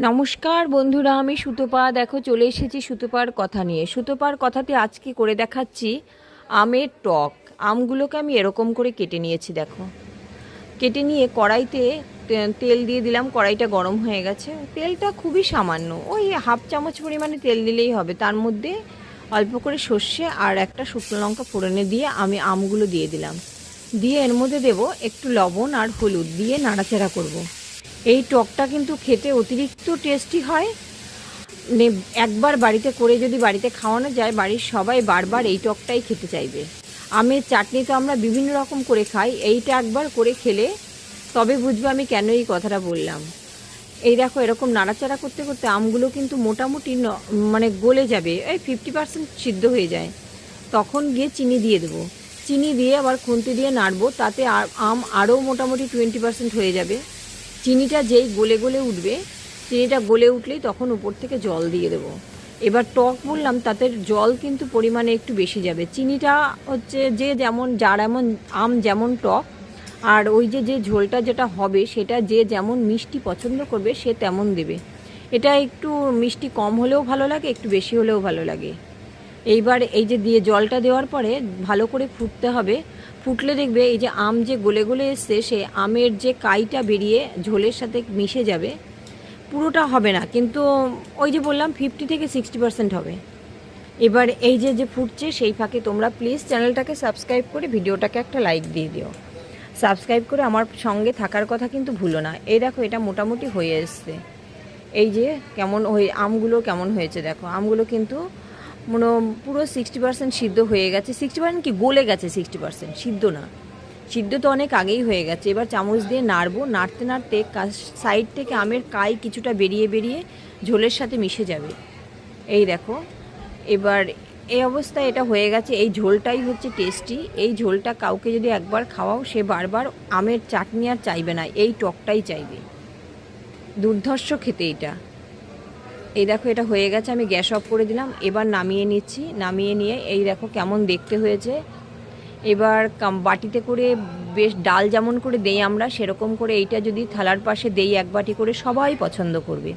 নমস্কার বন্ধুরা, আমি সুতপা। দেখো চলে এসেছি সুতপার কথা নিয়ে। সুতপার কথাতে আজকে করে দেখাচ্ছি আমের টক। আমগুলোকে আমি এরকম করে কেটে নিয়েছি, দেখো। কেটে নিয়ে কড়াইতে তেল দিয়ে দিলাম। কড়াইটা গরম হয়ে গেছে। তেলটা খুবই সামান্য, ওই হাফ চামচ পরিমাণে তেল দিলেই হবে। তার মধ্যে অল্প করে সর্ষে আর একটা শুকনো লঙ্কা ফোড়নে দিয়ে আমি আমগুলো দিয়ে দিলাম। দিয়ে এর মধ্যে দেব একটু লবণ আর হলুদ দিয়ে নাড়াচাড়া করব। এই টকটা কিন্তু খেতে অতিরিক্ত টেস্টি হয়। একবার বাড়িতে করে যদি বাড়িতে খাওয়ানো যায়, বাড়ির সবাই বারবার এই টকটাই খেতে চাইবে। আমের চাটনি তো আমরা বিভিন্ন রকম করে খাই, এইটা একবার করে খেলে তবে বুঝবে আমি কেন এই কথাটা বললাম। এই দেখো, এরকম নাড়াচাড়া করতে করতে আমগুলো কিন্তু মোটামুটি মানে গলে যাবে, এই 50% সিদ্ধ হয়ে যায়। তখন গিয়ে চিনি দিয়ে দেবো। চিনি দিয়ে আবার খুন্তি দিয়ে নাড়বো, তাতে আম আরও মোটামুটি 20% হয়ে যাবে। চিনিটা যেই গলে গলে উঠবে, চিনিটা গলে উঠলেই তখন উপর থেকে জল দিয়ে দেবো। এবার টক বললাম, তাতে জল কিন্তু পরিমাণে একটু বেশি যাবে। চিনিটা হচ্ছে যে যেমন, যার এমন আম যেমন টক, আর ওই যে যে ঝোলটা যেটা হবে সেটা যে যেমন মিষ্টি পছন্দ করবে সে তেমন দেবে। এটা একটু মিষ্টি কম হলেও ভালো লাগে, একটু বেশি হলেও ভালো লাগে। এইবার এই যে দিয়ে জলটা দেওয়ার পরে ভালো করে ফুটতে হবে। ফুটলে দেখবে এই যে আম যে গলে গলে এসছে, সে আমের যে কাইটা বেরিয়ে ঝোলের সাথে মিশে যাবে। পুরোটা হবে না কিন্তু, ওই যে বললাম 50 থেকে 60% হবে। এবার এই যে যে ফুটছে, সেই ফাঁকে তোমরা প্লিজ চ্যানেলটাকে সাবস্ক্রাইব করে ভিডিওটাকে একটা লাইক দিয়ে দিও। সাবস্ক্রাইব করে আমার সঙ্গে থাকার কথা কিন্তু ভুলো না। এই দেখো, এটা মোটামুটি হয়ে এসছে। এই যে কেমন আমগুলো কেমন হয়েছে দেখো। আমগুলো কিন্তু পুরো 60% সিদ্ধ হয়ে গেছে। 60% কি, গলে গেছে। 60% সিদ্ধ না, সিদ্ধ তো অনেক আগেই হয়ে গেছে। এবার চামচ দিয়ে নাড়বো। নাড়তে নাড়তে সাইড থেকে আমের কাই কিছুটা বেরিয়ে বেরিয়ে ঝোলের সাথে মিশে যাবে। এই দেখো, এবার এই অবস্থায় এটা হয়ে গেছে। এই ঝোলটাই হচ্ছে টেস্টি। এই ঝোলটা কাউকে যদি একবার খাওয়াও, সে বারবার আমের চাটনি আর চাইবে না, এই টকটাই চাইবে। দুর্ধর্ষ খেতে এটা। এই দেখো, এটা হয়ে গেছে। আমি গ্যাস অফ করে দিলাম। এবার নামিয়ে নিচ্ছি। নামিয়ে নিয়ে এই দেখো কেমন দেখতে হয়েছে। এবার বাটিতে করে, বেশ ডাল যেমন করে দেই আমরা, সেরকম করে এইটা যদি থালার পাশে দেই এক বাটি করে, সবাই পছন্দ করবে।